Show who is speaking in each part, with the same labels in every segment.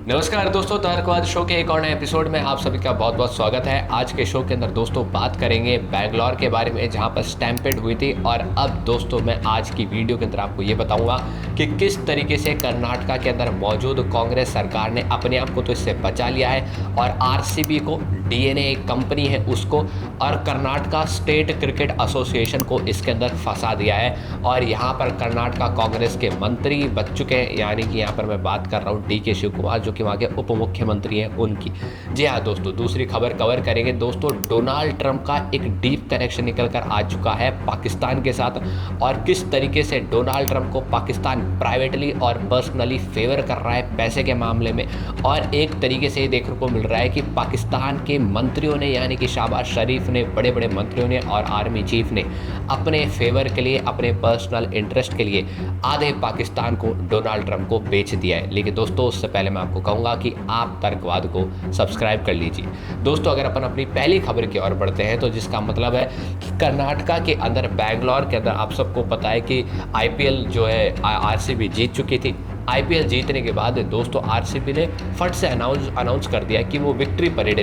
Speaker 1: नमस्कार दोस्तों, तर्कवाद शो के एक और नए एपिसोड में आप सभी का बहुत बहुत स्वागत है। आज के शो के अंदर दोस्तों बात करेंगे बैंगलोर के बारे में, जहां पर स्टैम्पेड हुई थी। और अब दोस्तों मैं आज की वीडियो के अंदर आपको ये बताऊंगा कि किस तरीके से कर्नाटका के अंदर मौजूद कांग्रेस सरकार ने अपने आप को तो इससे बचा लिया है और आरसीबी को, डीएनए एक कंपनी है उसको, और कर्नाटका स्टेट क्रिकेट एसोसिएशन को इसके अंदर फंसा दिया है। और यहाँ पर कर्नाटका कांग्रेस के मंत्री बच चुके हैं, यानी कि यहाँ पर मैं बात कर रहा हूँ डीके शिव कुमार, जो कि वहाँ के उप मुख्यमंत्री हैं, उनकी। जी हाँ दोस्तों, दूसरी खबर कवर करेंगे दोस्तों। डोनाल्ड ट्रंप का एक डीप कनेक्शन निकल कर आ चुका है पाकिस्तान के साथ, और किस तरीके से डोनाल्ड ट्रंप को पाकिस्तान प्राइवेटली और पर्सनली फेवर कर रहा है पैसे के मामले में। और एक तरीके से ये देखने को मिल रहा है कि पाकिस्तान के मंत्रियों ने, यानी कि शहबाज शरीफ ने, बड़े बड़े मंत्रियों ने और आर्मी चीफ ने अपने फेवर के लिए, अपने पर्सनल इंटरेस्ट के लिए आधे पाकिस्तान को डोनाल्ड ट्रंप को बेच दिया है। लेकिन दोस्तों उससे पहले मैं आपको कहूँगा कि आप तर्कवाद को सब्सक्राइब कर लीजिए। दोस्तों अगर अपन अपनी पहली खबर की ओर बढ़ते हैं, तो जिसका मतलब है कि कर्नाटका के अंदर, बैंगलोर के अंदर, आप सबको पता है कि आईपीएल जो है आरसीबी जीत चुकी थी। आईपीएल जीतने के बाद दोस्तों आरसीबी ने फट से अनाउंस कर दिया कि वो विक्ट्री परेड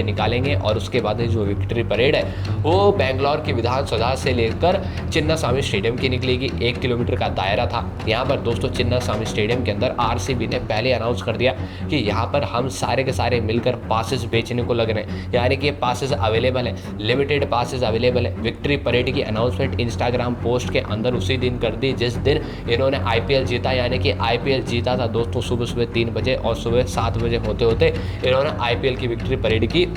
Speaker 1: निकालेंगे। और उसके बाद जो विक्ट्री परेड है वो बैंगलोर की विधानसभा से लेकर चिन्नास्वामी स्टेडियम की निकलेगी। 1 किलोमीटर का दायरा था। यहाँ पर दोस्तों चिन्नास्वामी स्टेडियम के अंदर आरसीबी ने पहले अनाउंस कर दिया कि यहाँ पर हम सारे के सारे मिलकर पासेस बेचने को लग रहे हैं, यानी कि पासेस अवेलेबल हैं, लिमिटेड पासेस अवेलेबल है। विक्ट्री परेड की अनाउंसमेंट इंस्टाग्राम पोस्ट के अंदर उसी दिन कर दी जिस दिन इन्होंने आईपीएल जीता, यानी कि आईपीएल जीता था दोस्तों सुबह 3 बजे, और सुबह 7 बजे होते होते इन्होंने आईपीएल की विक्ट्री परेड की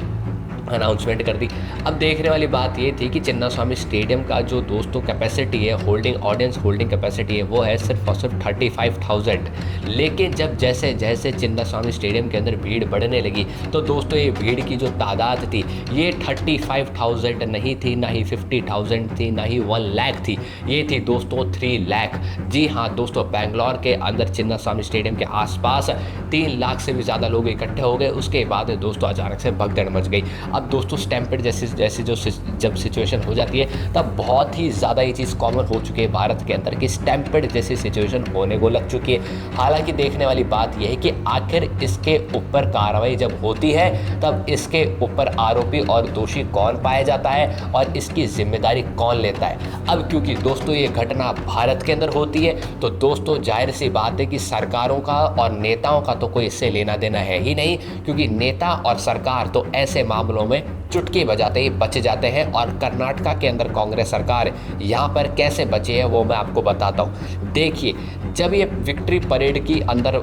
Speaker 1: अनाउंसमेंट कर दी। अब देखने वाली बात ये थी कि चिन्नास्वामी स्टेडियम का जो दोस्तों कैपेसिटी है, ऑडियंस होल्डिंग कैपेसिटी है, वो है सिर्फ और सिर्फ 35,000। लेकिन जब जैसे जैसे चिन्नास्वामी स्टेडियम के अंदर भीड़ बढ़ने लगी, तो दोस्तों ये भीड़ की जो तादाद थी ये 35,000 नहीं थी, ना ही 50,000 थी, ना ही 1 लाख थी, ये थी दोस्तों 3 लाख। जी हाँ दोस्तों, बैंगलोर के अंदर चिन्नास्वामी स्टेडियम के आसपास 3 लाख से भी ज़्यादा लोग इकट्ठे हो गए। उसके बाद दोस्तों अचानक से भगदड़ मच गई। अब दोस्तों स्टैम्पेड जैसी जब सिचुएशन हो जाती है, तब बहुत ही ज़्यादा ये चीज़ कॉमन हो चुकी है भारत के अंदर कि स्टैम्पेड जैसी सिचुएशन होने को लग चुकी है। हालांकि देखने वाली बात यह है कि आखिर इसके ऊपर कार्रवाई जब होती है, तब इसके ऊपर आरोपी और दोषी कौन पाया जाता है और इसकी जिम्मेदारी कौन लेता है। अब क्योंकि दोस्तों ये घटना भारत के अंदर होती है, तो दोस्तों जाहिर सी बात है कि सरकारों का और नेताओं का तो कोई इससे लेना देना है ही नहीं, क्योंकि नेता और सरकार तो ऐसे मामलों में चुटकी बजाते ही बच जाते हैं। और कर्नाटका के अंदर कांग्रेस सरकार यहाँ पर कैसे बची है वो मैं आपको बताता हूँ। देखिए, जब ये विक्ट्री परेड की अंदर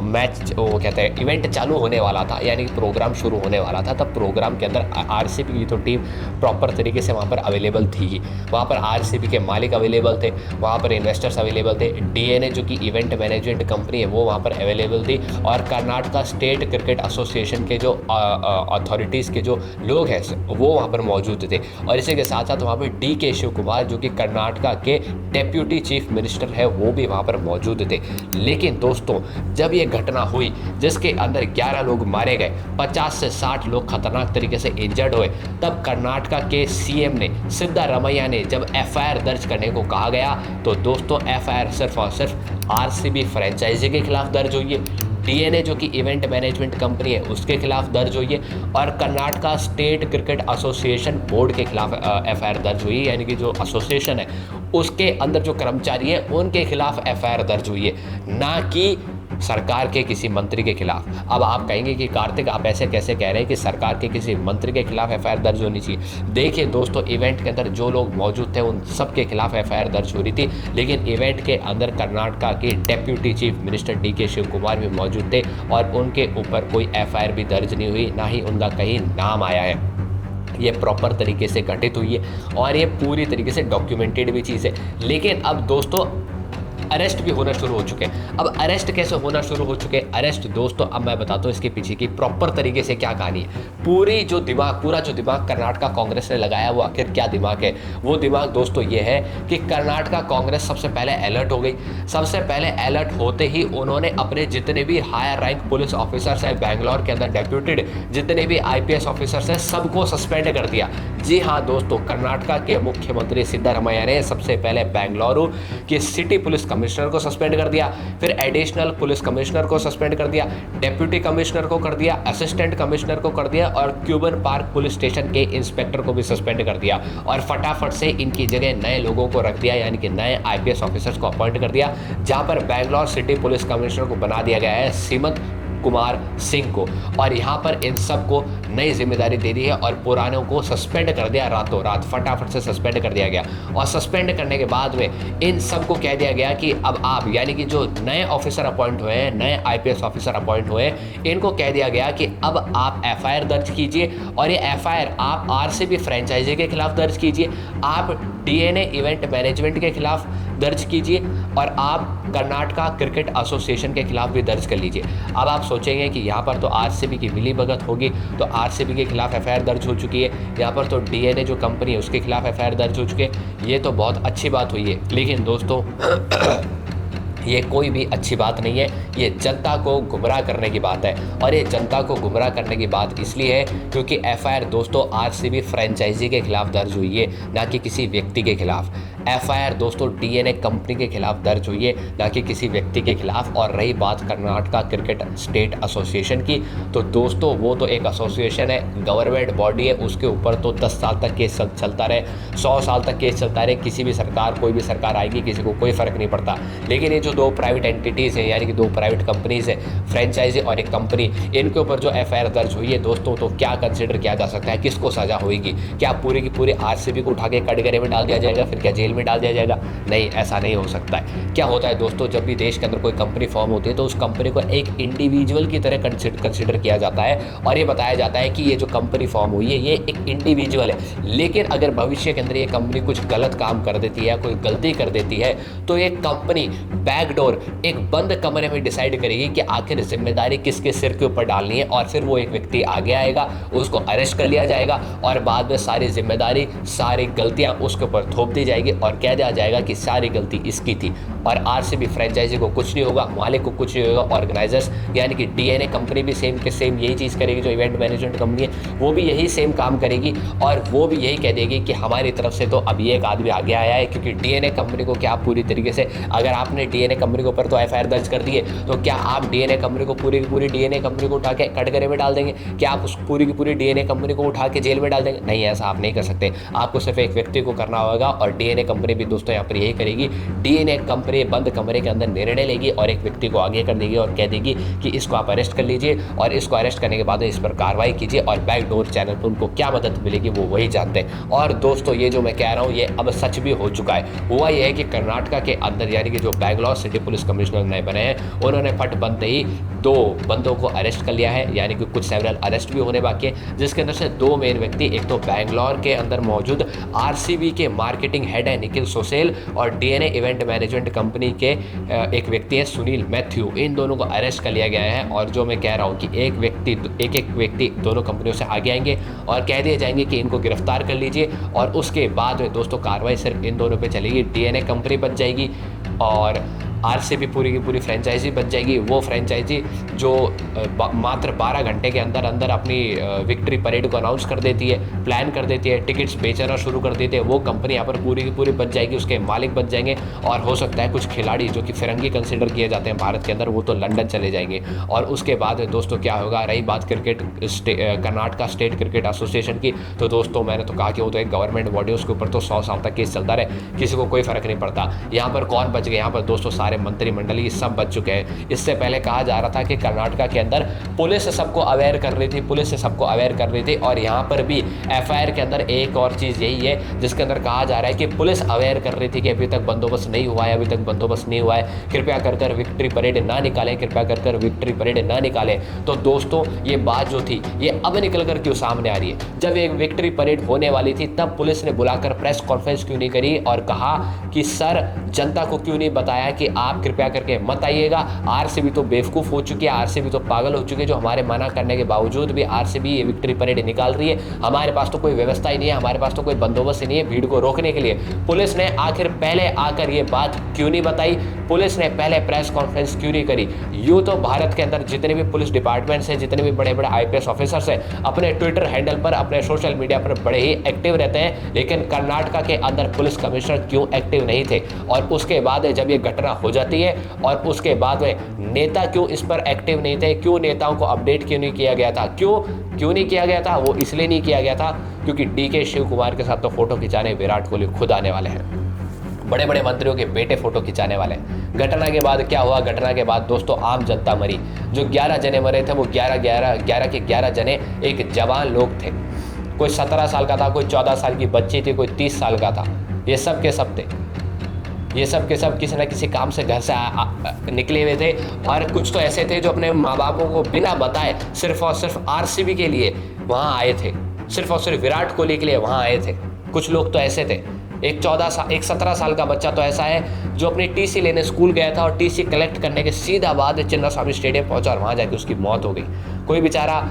Speaker 1: मैच, वो कहते हैं इवेंट चालू होने वाला था, यानी कि प्रोग्राम शुरू होने वाला था, तब प्रोग्राम के अंदर आरसीबी की तो टीम प्रॉपर तरीके से वहाँ पर अवेलेबल थी ही। वहाँ पर आरसीबी के मालिक अवेलेबल थे, वहाँ पर इन्वेस्टर्स अवेलेबल थे, डीएनए जो कि इवेंट मैनेजमेंट कंपनी है वो वहाँ पर अवेलेबल थी, और कर्नाटका स्टेट क्रिकेट एसोसिएशन के जो अथॉरिटीज़ के जो लोग हैं वो वहाँ पर मौजूद थे। और इसी के साथ साथ वहाँ पर डीके शिव कुमार, जो कि कर्नाटका के डेप्यूटी चीफ मिनिस्टर है, वो भी वहाँ पर मौजूद थे। लेकिन दोस्तों जब ये घटना हुई जिसके अंदर 11 लोग मारे गए, 50 से 60 लोग खतरनाक तरीके से इंजर्ड हुए, तब कर्नाटका के सीएम ने, सिद्धारमैया ने, जब एफआईआर दर्ज करने को कहा गया, तो दोस्तों एफआईआर सिर्फ और सिर्फ आरसीबी फ्रेंचाइजी के खिलाफ दर्ज हुई है, डीएनए जो कि इवेंट मैनेजमेंट कंपनी है उसके खिलाफ दर्ज हुई है, और Karnataka state cricket association board के खिलाफ एफआईआर दर्ज हुई है, यानी कि जो एसोसिएशन है उसके अंदर जो कर्मचारी है उनके खिलाफ एफआईआर दर्ज हुई है, ना कि सरकार के किसी मंत्री के खिलाफ। अब आप कहेंगे कि कार्तिक आप ऐसे कैसे कह रहे हैं कि सरकार के किसी मंत्री के खिलाफ एफआईआर दर्ज होनी चाहिए। देखिए दोस्तों, इवेंट के अंदर जो लोग मौजूद थे उन सब के खिलाफ एफआईआर दर्ज हो रही थी, लेकिन इवेंट के अंदर कर्नाटका के deputy chief minister DK Shiv Kumar भी मौजूद थे, और उनके ऊपर कोई एफआईआर भी दर्ज नहीं हुई, ना ही उनका कहीं नाम आया है। ये प्रॉपर तरीके से घटित हुई है और ये पूरी तरीके से डॉक्यूमेंटेड भी चीज़ है। लेकिन अब दोस्तों अरेस्ट भी होना शुरू हो चुके हैं। अब अरेस्ट कैसे होना शुरू हो चुके हैं अरेस्ट दोस्तों, अब मैं बताता हूँ इसके पीछे की प्रॉपर तरीके से क्या कहानी है। पूरा जो दिमाग कर्नाटका कांग्रेस ने लगाया वो आखिर क्या दिमाग है। वो दिमाग दोस्तों ये है कि कर्नाटका कांग्रेस सबसे पहले अलर्ट हो गई। सबसे पहले अलर्ट होते ही उन्होंने अपने जितने भी हायर रैंक पुलिस ऑफिसर्स हैं बैंगलोर के अंदर, डेप्यूटेड जितने भी आईपीएस ऑफिसर्स हैं, सबको सस्पेंड कर दिया। जी हाँ दोस्तों, कर्नाटका के मुख्यमंत्री सिद्धरामैया ने सबसे पहले बेंगलुरु के सिटी पुलिस कमिश्नर को सस्पेंड कर दिया, फिर एडिशनल पुलिस कमिश्नर को सस्पेंड कर दिया, डेप्यूटी कमिश्नर को कर दिया, असिस्टेंट कमिश्नर को कर दिया और क्यूबन पार्क पुलिस स्टेशन के इंस्पेक्टर को भी सस्पेंड कर दिया और फटाफट से इनकी जगह नए लोगों को रख दिया, यानी कि नए आईपीएस ऑफिसर्स को अपॉइंट कर दिया। जहां पर बेंगलोर सिटी पुलिस कमिश्नर को बना दिया गया है सीमंत कुमार सिंह को, और यहाँ पर इन सबको नई जिम्मेदारी दे दी है और पुरानों को सस्पेंड कर दिया, रातों रात फटाफट से सस्पेंड कर दिया गया। और सस्पेंड करने के बाद में इन सबको कह दिया गया कि अब आप, यानी कि जो नए ऑफिसर अपॉइंट हुए हैं, नए आईपीएस ऑफिसर अपॉइंट हुए हैं, इनको कह दिया गया कि अब आप एफआईआर दर्ज कीजिए और ये एफआईआर आप आरसीबी फ्रेंचाइजी के खिलाफ दर्ज कीजिए, आप डीएनए इवेंट मैनेजमेंट के खिलाफ दर्ज कीजिए और आप कर्नाटका क्रिकेट एसोसिएशन के खिलाफ भी दर्ज कर लीजिए। अब आप सोचेंगे कि यहाँ पर तो आरसीबी की मिलीभगत होगी, तो आरसीबी के खिलाफ एफआईआर दर्ज हो चुकी है, यहाँ पर तो डीएनए जो कंपनी है उसके खिलाफ एफआईआर दर्ज हो चुके हैं, ये तो बहुत अच्छी बात हुई है। लेकिन दोस्तों ये कोई भी अच्छी बात नहीं है, ये जनता को गुमराह करने की बात है। और ये जनता को गुमराह करने की बात इसलिए है क्योंकि एफआईआर दोस्तों आरसीबी फ्रेंचाइजी के खिलाफ दर्ज हुई है, ना कि किसी व्यक्ति के खिलाफ। एफआईआर दोस्तों डीएनए कंपनी के खिलाफ दर्ज हुई है, ना कि किसी व्यक्ति के खिलाफ। और रही बात कर्नाटका क्रिकेट स्टेट एसोसिएशन की, तो दोस्तों वो तो एक एसोसिएशन है, गवर्नमेंट बॉडी है, उसके ऊपर तो 10 साल तक केस चलता रहे, 100 साल तक केस चलता रहे, किसी भी सरकार, कोई भी सरकार आएगी, किसी को कोई फर्क नहीं पड़ता। लेकिन ये जो दो प्राइवेट एंटिटीज़ हैं, यानी कि दो प्राइवेट कंपनीज़ हैं, फ्रेंचाइजी और एक कंपनी, इनके ऊपर जो एफआईआर दर्ज हुई है दोस्तों, तो क्या कंसिडर किया जा सकता है, किसको सजा होगी? क्या पूरी की पूरी आरसीबी को उठा के कटघरे में डाल दिया जाएगा, फिर क्या जेल में डाल दिया जाएगा? नहीं, ऐसा नहीं हो सकता है। क्या होता है दोस्तों, जब भी देश के अंदर कोई कंपनी फॉर्म होती है तो उस कंपनी को एक इंडिविजुअल की तरह कंसिडर किया जाता है और ये बताया जाता है कि ये जो कंपनी फॉर्म हुई है ये एक इंडिविजुअल है। लेकिन अगर भविष्य के अंदर ये कंपनी कुछ गलत काम कर देती है, कोई गलती कर देती है, तो ये कंपनी बैकडोर एक बंद कमरे में डिसाइड करेगी कि आखिर जिम्मेदारी किसके सिर के ऊपर डालनी है, और फिर वो एक व्यक्ति आगे आएगा, उसको अरेस्ट कर लिया जाएगा और बाद में सारी जिम्मेदारी, सारी गलतियां उसके ऊपर थोप दी जाएगी और कह दिया जाएगा कि सारी गलती इसकी थी। और आरसीबी फ्रेंचाइजी को कुछ नहीं होगा, मालिक को कुछ नहीं होगा, ऑर्गेनाइजर्स यानी कि डीएनए कंपनी भी सेम के सेम यही चीज़ करेगी, जो इवेंट मैनेजमेंट कंपनी है वो भी यही सेम काम करेगी और वो भी यही कह देगी कि हमारी तरफ से तो अभी एक आदमी आगे आया है। क्योंकि डीएनए कंपनी को क्या पूरी तरीके से, अगर आपने डीएनए कंपनी के ऊपर तो एफआईआर दर्ज कर दी है, तो क्या आप डीएनए कंपनी को पूरी की पूरी डीएनए कंपनी को उठा के कटघरे में डाल देंगे? क्या आप उस पूरी की पूरी डीएनए कंपनी को उठा के जेल में डाल देंगे? नहीं, ऐसा आप नहीं कर सकते। आपको सिर्फ एक व्यक्ति को करना होगा और डीएनए कंपनी भी दोस्तों यहाँ पर यही करेगी। डीएनए कंपनी बंद कमरे के अंदर निर्णय लेगी और एक व्यक्ति को आगे कर देगी और कह देगी कि इसको आप अरेस्ट कर लीजिए और इसको अरेस्ट करने के बाद इस पर कार्रवाई कीजिए और बैकडोर चैनल पर उनको क्या मदद मिलेगी वो वही जानते हैं। और दोस्तों ये जो मैं कह रहा हूँ ये अब सच भी हो चुका है। हुआ ये है कि कर्नाटका के अंदर यानी कि जो बेंगलोर सिटी पुलिस कमिश्नर नए बने हैं उन्होंने फट बनते ही 2 बंदों को अरेस्ट कर लिया है, यानी कि कुछ सेवरल अरेस्ट भी होने बाकी है, जिसके अंदर से 2 मेन व्यक्ति, एक तो बेंगलोर के अंदर मौजूद आरसीबी के मार्केटिंग हेड है निखिल सोसेल और डीएनए इवेंट मैनेजमेंट कंपनी के एक व्यक्ति है सुनील मैथ्यू। इन दोनों को अरेस्ट कर लिया गया है और जो मैं कह रहा हूँ कि एक व्यक्ति दोनों कंपनियों से आगे आएंगे और कह दिए जाएंगे कि इनको गिरफ्तार कर लीजिए और उसके बाद में दोस्तों कार्रवाई सिर्फ इन दोनों पे चलेगी। डीएनए कंपनी बच जाएगी और आरसीबी पूरी की पूरी फ्रेंचाइजी बच जाएगी। वो फ्रेंचाइजी जो मात्र 12 घंटे के अंदर अंदर अपनी विक्ट्री परेड को अनाउंस कर देती है, प्लान कर देती है, टिकट्स बेचना शुरू कर देती है, वो कंपनी यहाँ पर पूरी की पूरी बच जाएगी, उसके मालिक बच जाएंगे। और हो सकता है कुछ खिलाड़ी जो कि फिरंगी कंसिडर किए जाते हैं भारत के अंदर, वो तो लंदन चले जाएंगे। और उसके बाद दोस्तों क्या होगा, रही बात कर्नाटका स्टेट क्रिकेट एसोसिएशन की, तो दोस्तों मैंने तो कहा कि वो तो एक गवर्नमेंट बॉडी, उसके ऊपर तो 100 साल तक केस चलता रहे, किसी को कोई फर्क नहीं पड़ता। यहाँ पर कौन बच गए? यहाँ पर दोस्तों सारे मंत्रिमंडली सब बच चुके हैं। इससे पहले कहा जा रहा था कि कर्नाटका के अंदर पुलिस सबको अवेयर कर रही थी, पुलिस सबको अवेयर कर रही थी और यहाँ पर भी एफआईआर के अंदर एक और चीज़ यही है जिसके अंदर कहा जा रहा है कि पुलिस अवेयर कर रही थी कि अभी तक बंदोबस्त नहीं हुआ है, अभी तक बंदोबस्त नहीं हुआ है, कृपया कर विक्ट्री परेड ना निकालें, कृपया कर विक्ट्री परेड ना निकालें। तो दोस्तों ये बात जो थी ये अब निकल कर क्यों सामने आ रही है? जब एक विक्ट्री परेड होने वाली थी तब पुलिस ने बुलाकर प्रेस कॉन्फ्रेंस क्यों नहीं करी और कहा कि सर जनता को क्यों नहीं बताया कि आप कृपया करके मत आइएगा। आरसीबी तो बेवकूफ़ हो चुकी है, आरसीबी तो पागल हो चुकी है, जो हमारे मना करने के बावजूद भी आरसीबी ये विक्ट्री परेड निकाल रही है। हमारे पास तो कोई व्यवस्था ही नहीं है, हमारे पास तो कोई बंदोबस्त ही नहीं है भीड़ को रोकने के लिए। पुलिस ने आखिर पहले आकर ये बात क्यों नहीं बताई, पुलिस ने पहले प्रेस कॉन्फ्रेंस क्यों नहीं करी। यूँ तो भारत के अंदर जितने भी पुलिस डिपार्टमेंट्स हैं, जितने भी बड़े बड़े आईपीएस ऑफिसर्स हैं, अपने ट्विटर हैंडल पर, अपने सोशल मीडिया पर बड़े ही एक्टिव रहते हैं, लेकिन कर्नाटका के अंदर पुलिस कमिश्नर क्यों एक्टिव नहीं थे। और उसके बाद जब ये घटना हो जाती है और उसके बाद में नेता क्यों इस पर एक्टिव नहीं थे, क्यों नेताओं को अपडेट क्यों नहीं किया गया था, क्यों नहीं किया गया था, वो इसलिए नहीं किया गया था क्योंकि डीके शिव कुमार के साथ तो फोटो खिंचाने विराट कोहली खुद आने वाले हैं, बड़े बड़े मंत्रियों के बेटे फोटो खिंचाने वाले हैं। घटना के बाद क्या हुआ, घटना के बाद दोस्तों आम जनता मरी। जो 11 जने मरे थे वो 11 के 11 जने एक जवान लोग थे। कोई 17 साल का था, कोई 14 साल की बच्ची थी, कोई 30 साल का था। ये सब के सब थे, ये सब के सब किसी न किसी काम से घर से निकले हुए थे। और कुछ तो ऐसे थे जो अपने माँ बापों को बिना बताए सिर्फ और सिर्फ आरसीबी के लिए वहाँ आए थे, सिर्फ और सिर्फ विराट कोहली के लिए वहाँ आए थे। कुछ लोग तो ऐसे थे। एक 17 साल का बच्चा तो ऐसा है जो अपनी टीसी लेने स्कूल गया था और टीसी कलेक्ट करने के सीधा बाद चिन्नास्वामी स्टेडियम पहुंचा और वहाँ जाके उसकी मौत हो गई। कोई बेचारा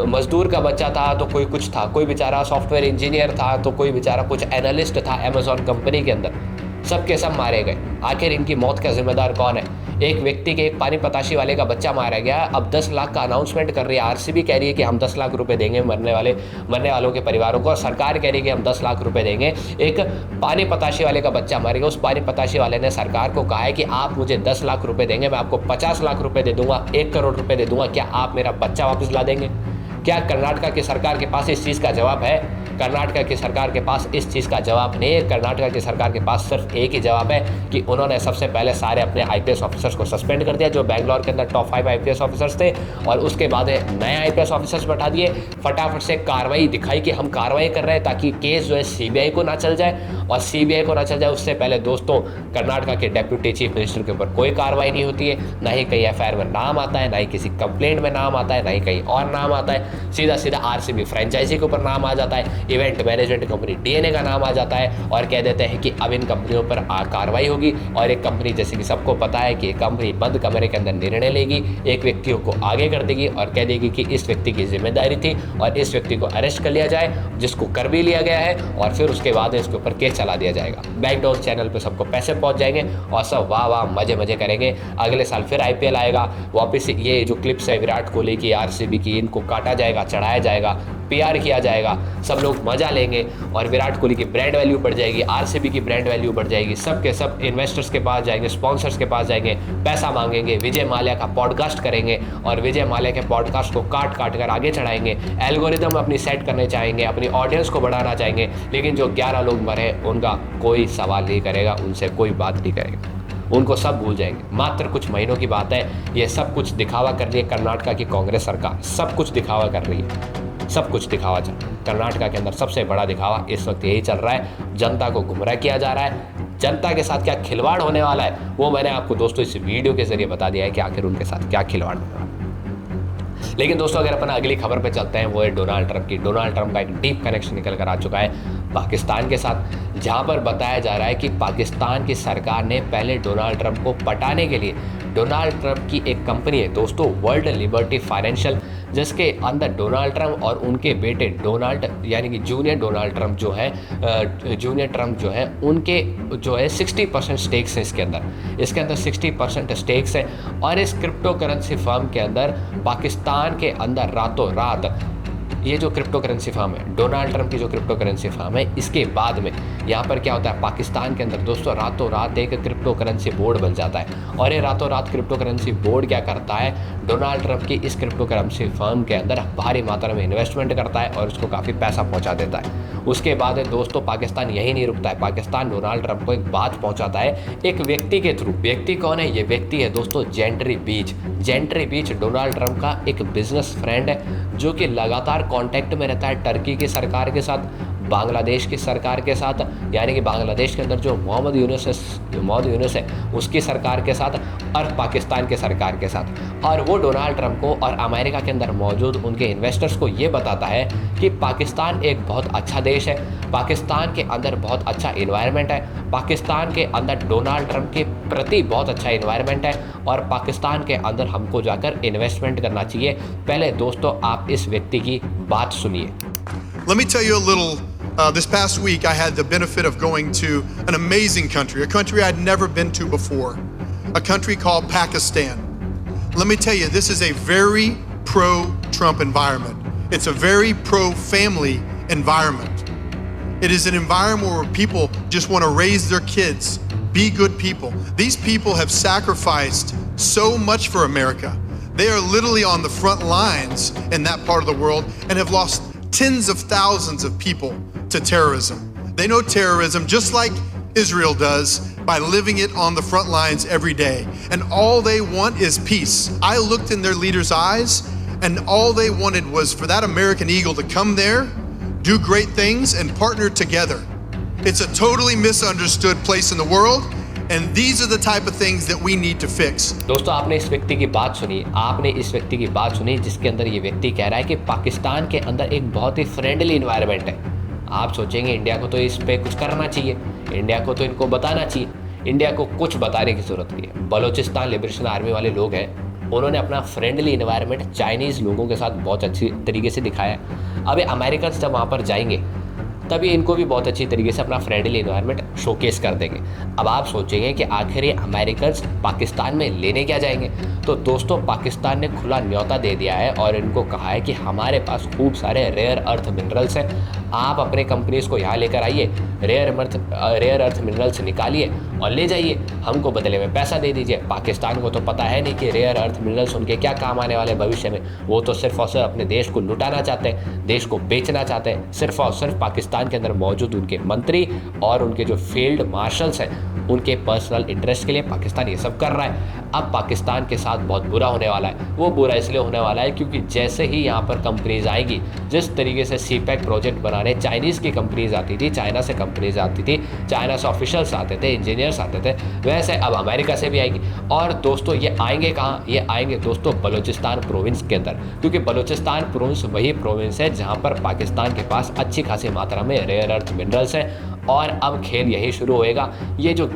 Speaker 1: मजदूर का बच्चा था तो कोई कुछ था, कोई बेचारा सॉफ्टवेयर इंजीनियर था तो कोई बेचारा कुछ एनालिस्ट था अमेजॉन कंपनी के अंदर। सब के सब मारे गए। आखिर इनकी मौत का जिम्मेदार कौन है? एक व्यक्ति के, एक पानी पताशी वाले का बच्चा मारा गया। अब 10 लाख का अनाउंसमेंट कर रही है आरसीबी, कह रही है कि हम 10 लाख रुपए देंगे मरने वालों के परिवारों को, और सरकार कह रही है कि हम 10 लाख रुपए देंगे। एक पानी पताशी वाले का बच्चा मारेगा, उस पानी पताशी वाले ने सरकार को कहा है कि आप मुझे 10 लाख रुपए देंगे, मैं आपको 50 लाख रुपए दे दूंगा, 1 करोड़ रुपए दे दूंगा, क्या आप मेरा बच्चा वापस ला देंगे? क्या कर्नाटका की सरकार के पास इस चीज़ का जवाब है? कर्नाटका की सरकार के पास इस चीज़ का जवाब नहीं है। कर्नाटका की सरकार के पास सिर्फ एक ही जवाब है कि उन्होंने सबसे पहले सारे अपने आईपीएस ऑफिसर्स को सस्पेंड कर दिया, जो बैंगलोर के अंदर टॉप 5 आईपीएस ऑफिसर्स थे, और उसके बाद नए आईपीएस ऑफिसर्स बैठा दिए। फटाफट से कार्रवाई दिखाई कि हम कार्रवाई कर रहे हैं, ताकि केस जो है सीबीआई को ना चल जाए, और सीबीआई को ना चल जाए उससे पहले दोस्तों कर्नाटका के डेप्यूटी चीफ मिनिस्टर के ऊपर कोई कार्रवाई नहीं होती है, ना ही कहीं एफआईआर में नाम आता है, ना ही किसी कंप्लेंट में नाम आता है, ना ही कहीं और नाम आता है। सीधा सीधा आरसीबी फ्रेंचाइजी के ऊपर नाम आ जाता है, इवेंट मैनेजमेंट कंपनी डीएनए का नाम आ जाता है, और कह देते हैं कि अब इन कंपनियों पर कार्रवाई होगी। और एक कंपनी, जैसे कि सबको पता है कि एक कंपनी बंद कमरे के अंदर निर्णय लेगी, एक व्यक्ति को आगे कर देगी और कह देगी कि इस व्यक्ति की जिम्मेदारी थी और इस व्यक्ति को अरेस्ट कर लिया जाए, जिसको कर भी लिया गया है, और फिर उसके बाद इसके ऊपर केस चला दिया जाएगा। बैकडोर चैनल पर सबको पैसे पहुंच जाएंगे और सब वाह वाह मजे मजे करेंगे। अगले साल फिर आईपीएल आएगा, वापस ये जो क्लिप्स है विराट कोहली की, आरसीबी की, इनको काटा जाएगा, चढ़ाया जाएगा, पीआर किया जाएगा, सब लोग मजा लेंगे और विराट कोहली की ब्रांड वैल्यू बढ़ जाएगी, आरसीबी की ब्रांड वैल्यू बढ़ जाएगी। सब के सब इन्वेस्टर्स के पास जाएंगे, स्पॉन्सर्स के पास जाएंगे, पैसा मांगेंगे, विजय माल्या का पॉडकास्ट करेंगे और विजय माल्या के पॉडकास्ट को काट काट कर आगे चढ़ाएंगे। एल्गोरिदम अपनी सेट करने चाहेंगे, अपनी ऑडियंस को बढ़ाना चाहेंगे, लेकिन जो 11 लोग मरे उनका कोई सवाल नहीं करेगा, उनसे कोई बात नहीं करेगा, उनको सब भूल जाएंगे। मात्र कुछ महीनों की बात है, ये सब कुछ दिखावा कर रही है कर्नाटका की कांग्रेस सरकार, सब कुछ दिखावा कर रही है, सब कुछ दिखावा चल रहा है। कर्नाटका के अंदर सबसे बड़ा दिखावा इस वक्त यही चल रहा है, जनता को गुमराह किया जा रहा है। जनता के साथ क्या खिलवाड़ होने वाला है वो मैंने आपको दोस्तों इस वीडियो के जरिए बता दिया है कि आखिर उनके साथ क्या खिलवाड़ होने वाला है। लेकिन दोस्तों अगर अपन अगली खबर पे चलते हैं, वो है डोनाल्ड ट्रंप की। डोनाल्ड ट्रंप का एक डीप कनेक्शन निकल कर आ चुका है पाकिस्तान के साथ, जहां पर बताया जा रहा है कि पाकिस्तान की सरकार ने पहले डोनाल्ड ट्रंप को पटाने के लिए, डोनाल्ड ट्रंप की एक कंपनी है दोस्तों वर्ल्ड लिबर्टी फाइनेंशियल, जिसके अंदर डोनाल्ड ट्रंप और उनके बेटे डोनाल्ड यानी कि जूनियर डोनाल्ड ट्रंप जो है, जूनियर ट्रंप जो है, उनके जो है 60% स्टेक्स हैं इसके अंदर 60% स्टेक्स हैं। और इस क्रिप्टो करेंसी फर्म के अंदर पाकिस्तान के अंदर रातों रात ये जो क्रिप्टो करेंसी फर्म है, डोनाल्ड ट्रंप की जो क्रिप्टो करेंसी फर्म है, इसके बाद में यहाँ पर क्या होता है, पाकिस्तान के अंदर दोस्तों रातों रात एक क्रिप्टो करेंसी बोर्ड बन जाता है। और ये रातों रात क्रिप्टो करेंसी बोर्ड क्या करता है, डोनाल्ड ट्रंप की इस क्रिप्टो करेंसी फर्म के अंदर भारी मात्रा में इन्वेस्टमेंट करता है और उसको काफ़ी पैसा पहुँचा देता है। उसके बाद दोस्तों पाकिस्तान यही नहीं रुकता है, पाकिस्तान डोनाल्ड ट्रंप को एक बात पहुँचाता है एक व्यक्ति के थ्रू। व्यक्ति कौन है? ये व्यक्ति है दोस्तों जेंट्री बीच। जेंट्री बीच डोनाल्ड ट्रंप का एक बिजनेस फ्रेंड है, जो कि लगातार कांटेक्ट में रहता है टर्की की सरकार के साथ, बांग्लादेश की सरकार के साथ, यानी कि बांग्लादेश के अंदर जो मोहम्मद यूनुस है उसकी सरकार के साथ, और पाकिस्तान के सरकार के साथ। और वो डोनाल्ड ट्रंप को और अमेरिका के अंदर मौजूद उनके इन्वेस्टर्स को ये बताता है कि पाकिस्तान एक बहुत अच्छा देश है, पाकिस्तान के अंदर बहुत अच्छा इन्वायरमेंट है, पाकिस्तान के अंदर डोनाल्ड ट्रंप के प्रति बहुत अच्छा इन्वायरमेंट है, और पाकिस्तान के अंदर हमको जाकर इन्वेस्टमेंट करना चाहिए। पहले दोस्तों आप इस व्यक्ति की बात सुनिए।
Speaker 2: Let me tell you a little. This past week, I had the benefit of going to an amazing country, a country I'd never been to before, a country called Pakistan. Let me tell you, this is a very pro-Trump environment. It's a very pro-family environment. It is an environment where people just want to raise their kids, be good people. These people have sacrificed so much for America. They are literally on the front lines in that part of the world and have lost tens of thousands of people to terrorism. They know terrorism just like Israel does by living it on the front lines every day. And all they want is peace. I looked in their leaders' eyes, and all they wanted was for that American eagle to come there, do great things, and partner together. It's a totally misunderstood place in the world, and these are the type of things that we need to fix.
Speaker 1: दोस्तों आपने इस व्यक्ति की बात सुनी, आपने इस व्यक्ति की बात सुनी जिसके अंदर ये व्यक्ति कह रहा है कि पाकिस्तान के अंदर एक बहुत ही फ्रेंडली इन्वायरमेंट है। आप सोचेंगे इंडिया को तो इस पे कुछ करना चाहिए, इंडिया को तो इनको बताना चाहिए। इंडिया को कुछ बताने की ज़रूरत नहीं है। बलूचिस्तान लिबरेशन आर्मी वाले लोग हैं, उन्होंने अपना फ्रेंडली इन्वायरमेंट चाइनीज़ लोगों के साथ बहुत अच्छी तरीके से दिखाया। अब अमेरिकन जब वहाँ पर जाएंगे तभी इनको भी बहुत अच्छी तरीके से अपना फ्रेंडली इन्वायरमेंट शोकेस कर देंगे। अब आप सोचेंगे कि आखिर ये अमेरिकन पाकिस्तान में लेने क्या जाएंगे, तो दोस्तों पाकिस्तान ने खुला न्योता दे दिया है और इनको कहा है कि हमारे पास खूब सारे रेयर अर्थ मिनरल्स हैं, आप अपने कंपनीज को यहाँ लेकर आइए, रेयर अर्थ मिनरल्स निकालिए और ले जाइए, हमको बदले में पैसा दे दीजिए। पाकिस्तान को तो पता है नहीं कि रेयर अर्थ मिनरल्स उनके क्या काम आने वाले भविष्य में, वो तो सिर्फ और सिर्फ अपने देश को लुटाना चाहते हैं, देश को बेचना चाहते हैं। सिर्फ और सिर्फ पाकिस्तान के अंदर मौजूद उनके मंत्री और उनके जो फील्ड मार्शल्स हैं उनके पर्सनल इंटरेस्ट के लिए पाकिस्तान ये सब कर रहा है। अब पाकिस्तान के साथ बहुत बुरा होने वाला है। वो बुरा इसलिए होने वाला है क्योंकि जैसे ही यहाँ पर कंपनीज आएगी, जिस तरीके से सीपैक प्रोजेक्ट बनाने चाइनीज़ की कंपनीज आती थी, चाइना से कंपनीज आती थी, चाइना से ऑफिशियल्स आते थे, इंजीनियर्स आते थे, वैसे अब अमेरिका से भी आएगी। और दोस्तों ये आएंगे कहाँ? ये आएंगे दोस्तों बलूचिस्तान प्रोविंस के अंदर, क्योंकि बलूचिस्तान प्रोविंस वही प्रोविंस है जहाँ पर पाकिस्तान के पास अच्छी खासी मात्रा में रेयर अर्थ मिनरल्स हैं। और अब खेल यही शुरू होएगा। ये जो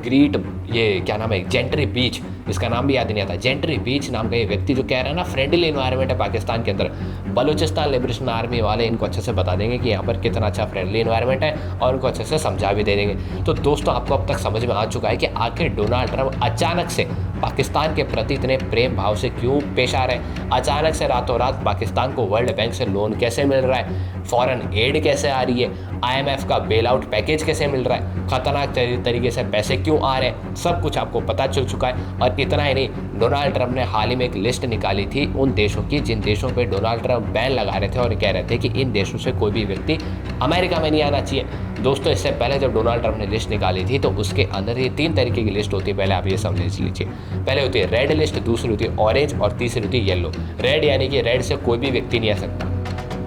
Speaker 1: ये क्या नाम है, जेंट्री बीच, इसका नाम भी याद नहीं आता, जेंट्री बीच नाम का ये व्यक्ति जो कह रहा है ना फ्रेंडली इन्वायरमेंट है पाकिस्तान के अंदर, बलूचिस्तान लिबरेशन आर्मी वाले इनको अच्छे से बता देंगे कि यहाँ पर कितना अच्छा फ्रेंडली इन्वायरमेंट है और उनको अच्छे से समझा भी दे देंगे। तो दोस्तों आपको अब तक समझ में आ चुका है कि आखिर डोनाल्ड ट्रंप अचानक से पाकिस्तान के प्रति इतने प्रेम भाव से क्यों पेश आ रहे हैं। अचानक से रातों रात पाकिस्तान को वर्ल्ड बैंक से लोन कैसे मिल रहा है, फॉरेन एड कैसे आ रही है, IMF का बेल आउट पैकेज कैसे मिल रहा है, खतरनाक तरीके से पैसे क्यों आ रहे हैं, सब कुछ आपको पता चल चुका है। और इतना ही नहीं, डोनाल्ड ट्रंप ने हाल ही में एक लिस्ट निकाली थी उन देशों की जिन देशों पे डोनाल्ड ट्रंप बैन लगा रहे थे और कह रहे थे कि इन देशों से कोई भी व्यक्ति अमेरिका में नहीं आना चाहिए। दोस्तों इससे पहले जब डोनाल्ड ट्रंप ने लिस्ट निकाली थी तो उसके अंदर ये 3 तरीके की लिस्ट होती है, पहले आप ये समझ लीजिए। पहले होती है रेड लिस्ट, दूसरी होती है ऑरेंज और तीसरी होती है येलो। रेड यानी कि रेड से कोई भी व्यक्ति नहीं आ सकता।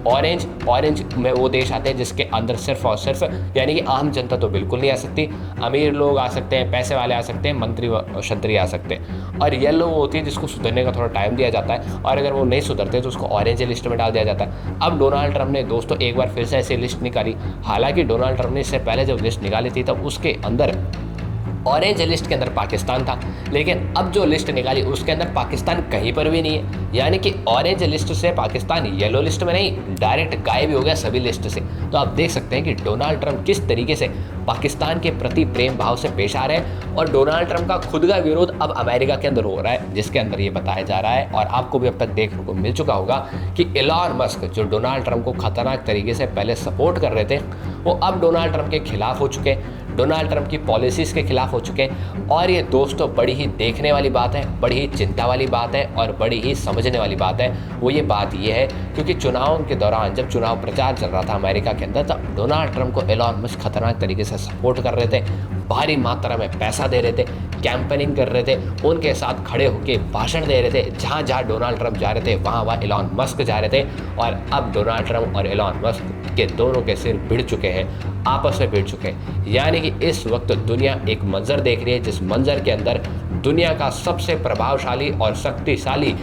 Speaker 1: ऑरेंज में वो देश आते हैं जिसके अंदर सिर्फ और सिर्फ यानी कि आम जनता तो बिल्कुल नहीं आ सकती, अमीर लोग आ सकते हैं, पैसे वाले आ सकते हैं, मंत्री क्षत्रिय आ सकते हैं। और येलो वो होती है जिसको सुधरने का थोड़ा टाइम दिया जाता है और अगर वो नहीं सुधरते तो उसको ऑरेंज लिस्ट में डाल दिया जाता है। अब डोनाल्ड ट्रंप ने दोस्तों एक बार फिर से ऐसी लिस्ट निकाली। हालांकि डोनाल्ड ट्रंप ने इससे पहले जब लिस्ट निकाली थी तब उसके अंदर ऑरेंज लिस्ट के अंदर पाकिस्तान था, लेकिन अब जो लिस्ट निकाली उसके अंदर पाकिस्तान कहीं पर भी नहीं है। यानी कि ऑरेंज लिस्ट से पाकिस्तान येलो लिस्ट में नहीं, डायरेक्ट गायब हो गया सभी लिस्ट से। तो आप देख सकते हैं कि डोनाल्ड ट्रंप किस तरीके से पाकिस्तान के प्रति प्रेम भाव से पेश आ रहे हैं। और डोनाल्ड ट्रंप का खुद का विरोध अब अमेरिका के अंदर हो रहा है, जिसके अंदर ये बताया जा रहा है और आपको भी अब तक देखने को मिल चुका होगा कि एलन मस्क जो डोनाल्ड ट्रंप को खतरनाक तरीके से पहले सपोर्ट कर रहे थे, वो अब डोनाल्ड ट्रंप के खिलाफ हो चुके हैं, डोनाल्ड ट्रंप की पॉलिसीज़ के खिलाफ हो चुके हैं। और ये दोस्तों बड़ी ही देखने वाली बात है, बड़ी ही चिंता वाली बात है और बड़ी ही समझने वाली बात है। वो ये बात ये है क्योंकि चुनाव के दौरान जब चुनाव प्रचार चल रहा था अमेरिका के अंदर, तब डोनाल्ड ट्रंप को एलन मस्क खतरनाक तरीके से सपोर्ट कर रहे थे, भारी मात्रा में पैसा दे रहे थे। कैंपेनिंग कर रहे थे उनके साथ खड़े होकर भाषण दे रहे थे। जहाँ जहाँ डोनाल्ड ट्रंप जा रहे थे वहाँ एलॉन मस्क जा रहे थे। और अब डोनाल्ड ट्रंप और एलॉन मस्क के दोनों के सिर भिड़ चुके हैं, आपस में भिड़ चुके हैं। यानी कि इस वक्त दुनिया एक मंजर देख रही है जिस मंजर के अंदर दुनिया का सबसे प्रभावशाली और शक्तिशाली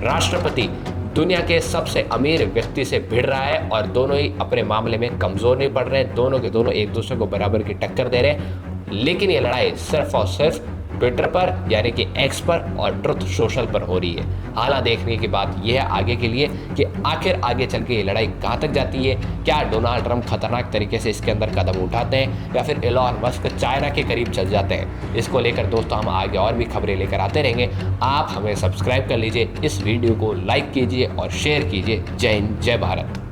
Speaker 1: राष्ट्रपति दुनिया के सबसे अमीर व्यक्ति से भिड़ रहा है और दोनों ही अपने मामले में कमज़ोर नहीं पड़ रहे हैं। दोनों के दोनों एक दूसरे को बराबर की टक्कर दे रहे हैं। लेकिन ये लड़ाई सिर्फ और सिर्फ ट्विटर पर यानी कि एक्स पर और ट्रुथ सोशल पर हो रही है। हालांकि देखने की बात यह है आगे के लिए कि आखिर आगे चल के ये लड़ाई कहाँ तक जाती है। क्या डोनाल्ड ट्रंप खतरनाक तरीके से इसके अंदर कदम उठाते हैं या फिर एलॉन मस्क चाइना के करीब चल जाते हैं। इसको लेकर दोस्तों हम आगे और भी खबरें लेकर आते रहेंगे। आप हमें सब्सक्राइब कर लीजिए, इस वीडियो को लाइक कीजिए और शेयर कीजिए। जय हिंद, जय भारत।